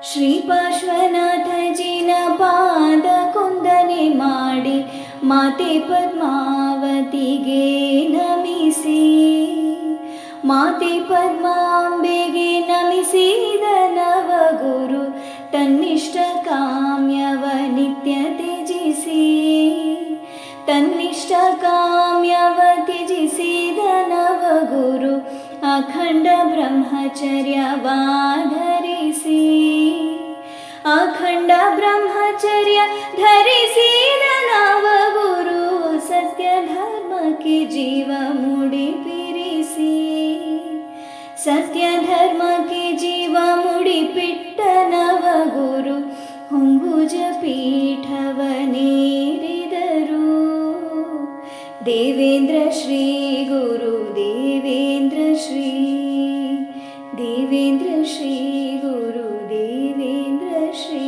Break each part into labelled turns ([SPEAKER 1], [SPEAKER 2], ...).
[SPEAKER 1] ಶ್ರೀ ಪಾರ್ಶ್ವನಾಥಜಿನ ಪಾದ ಕೊಂದನೆ ಮಾಡಿ ಮಾತೆ ಪದ್ಮಾವತಿಗೆ ನಮಿಸಿ, ಮಾತೆ ಪದ್ಮಾಂಬೆಗೆ ನಮಿಸಿದ ನವಗುರು ತನ್ನಿಷ್ಟ ಕಾಮ್ಯವ ನಿತ್ಯ ತ್ಯಜಿಸಿ, ತನ್ನಿಷ್ಟ ಕಾಮ್ಯವ ತ್ಯಜಿಸಿದ ನವಗುರು ಅಖಂಡ ಬ್ರಹ್ಮಚರ್ಯವಾಧರಿಸಿ, ಅಖಂಡ ಬ್ರಹ್ಮಚರ್ಯ ಧರಿಸಿದ ನವಗುರು ಸತ್ಯ ಧರ್ಮಕ್ಕೆ ಜೀವ ಮುಡಿಪಿರಿಸಿ, ಸತ್ಯ ಧರ್ಮಕ್ಕೆ ಜೀವ ಮುಡಿಪಿಟ್ಟ ನವಗುರು ಹೊಂಬುಜ ಪೀಠವನೇರಿದರು. ದೇವೇಂದ್ರ ಶ್ರೀ ಗುರು ದೇವೇಂದ್ರ ಶ್ರೀ, ದೇವೇಂದ್ರ ಶ್ರೀ ಗುರು ದೇವೇಂದ್ರ ಶ್ರೀ.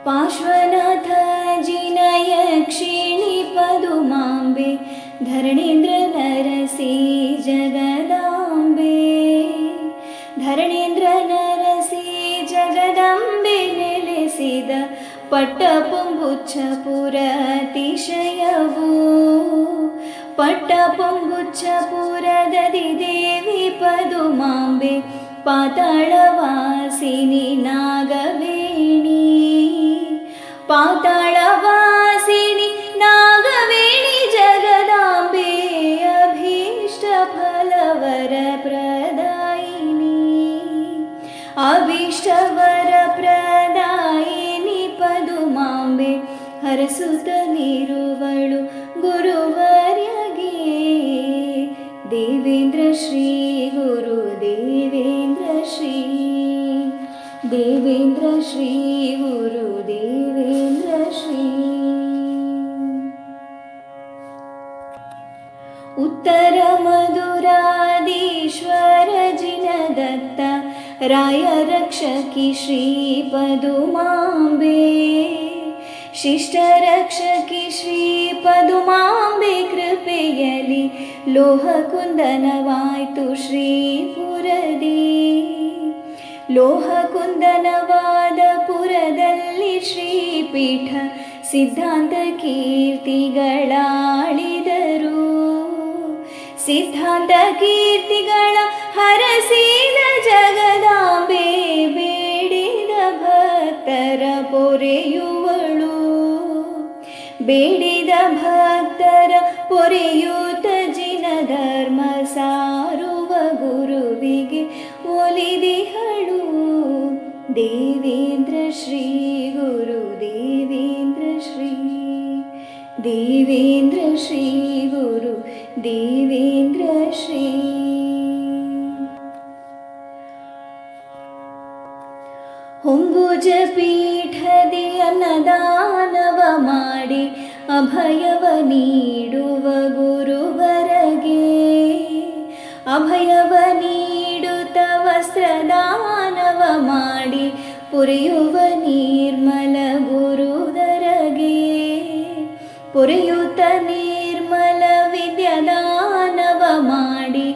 [SPEAKER 1] ಪಾರ್ಶ್ವನಾಥ ಜಿನಯಕ್ಷಿಣಿ ಪದುಮಾಂಬೆ ಧರಣೇಂದ್ರ ನರಸಿ ಜಗದಾಂಬೆ, ಧರಣೇಂದ್ರ ನರಸಿ ಜಗದಾಂಬೆ ನೆಲೆಸಿದ ಪಟ್ಟಪೊಂಬುಚ್ಚಪುರ ಅತಿಶಯವು, ಪಟ್ಟಪೊಂಬುಚ್ಚಪುರದದಿ ದೇವಿ ಪದುಮಾಂಬೆ ಪಾತಾಳವಾಸಿನಿ ನಾಗವೇಣಿ, ಪಾತಾಳವಾಸಿನಿ ನಾಗವೇಣಿ ಜಗದಾಂಬೆ ಅಭೀಷ್ಟ ಫಲವರ ಪ್ರದಾಯಿನಿ, ಅಭೀಷ್ಟವರ ಪ್ರದಾಯಿನಿ ಪದುಮಾಂಬೆ ಹರಸುತ್ತಲಿರುವಳು ಗುರುವರ್ಯಗೆ. ದೇವೇಂದ್ರ ಶ್ರೀ ಗುರು ದೇವೇಂದ್ರ ಶ್ರೀ, ದೇವೇಂದ್ರ ಶ್ರೀ ಗುರು ದೇವೇಂದ್ರ ಶ್ರೀ. ಉತ್ತರ ಮಧುರಾದೀಶ್ವರ ಜಿನದತ್ತ ರಾಯ ರಕ್ಷಕಿ ಶ್ರೀ ಪದುಮಾಂಬೆ, ಶಿಷ್ಟ ರಕ್ಷಕಿ ಶ್ರೀ ಪದುಮಾಂಬೆ ಕೃಪೆಯಲಿ ಲೋಹ ಕುಂದನವಾಯ್ತು ಶ್ರೀಪುರದಿ, ಲೋಹ ಕುಂದನವಾದ ಪುರದಲ್ಲಿ ಶ್ರೀಪೀಠ ಸಿದ್ಧಾಂತ ಕೀರ್ತಿಗಳಾಳಿದರು, ಸಿದ್ಧಾಂತ ಕೀರ್ತಿಗಳ ಹರಸಿದ ಜಗದಾಂಬೆ ಬೇಡಿದ ಭಕ್ತರ ಪೊರೆಯುವಳು, ಬೇಡಿದ ಭಕ್ತರ ಪೊರೆಯೂತ ಜಿನ ಧರ್ಮ ಸಾರುವ ಗುರುವಿಗೆ ಒಲಿದಿಹಳು. ದೇವೇಂದ್ರ ಶ್ರೀ ಗುರು ದೇವೇಂದ್ರ ಶ್ರೀ, ದೇವೇಂದ್ರ ಶ್ರೀ ಗುರು ದೇವೇಂದ್ರ ಶ್ರೀ. ಹೊಂಬುಜ ಪೀಠದಿ ಅನ್ನದಾನವ ಮಾಡಿ ಅಭಯವ ನೀಡುವ ಗುರುವರಗೆ, ಅಭಯವ ನೀಡುತ್ತ ವಸ್ತ್ರದಾನವ ಮಾಡಿ ಪುರಿಯುವ ನಿರ್ಮಲ ಗುರುದರಗೆ, ಪುರಿಯುತ್ತ ನಿರ್ಮಲ ವಿದ್ಯಾದಾನವ ಮಾಡಿ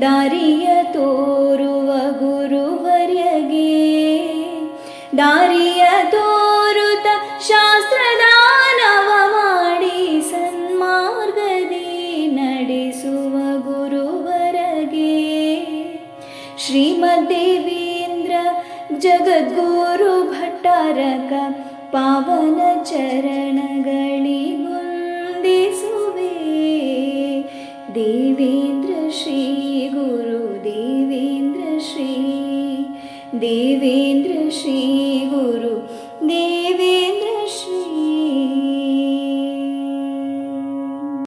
[SPEAKER 1] ದಾರಿಯ ತೋರುವ ಗುರುವರ್ಯಗೆ, ದಾರಿಯ ತೋರುತ್ತ ಶಾಸ್ತ್ರದಾನವ ಮಾಡಿ ಸನ್ಮಾರ್ಗದಿ ನಡೆಸುವ ಗುರುವರಗೆ. ಶ್ರೀಮದ್ದೇವೇಂದ್ರ ಜಗದ್ಗುರು ಭಟ್ಟಾರಕ ಪಾವನ ಚರಣಗಳಿಗೊಂದಿಸುವೆ. ದೇವೇಂದ್ರ ಶ್ರೀ ಗುರು ದೇವೇಂದ್ರ ಶ್ರೀ, ದೇವೇಂದ್ರ ಶ್ರೀ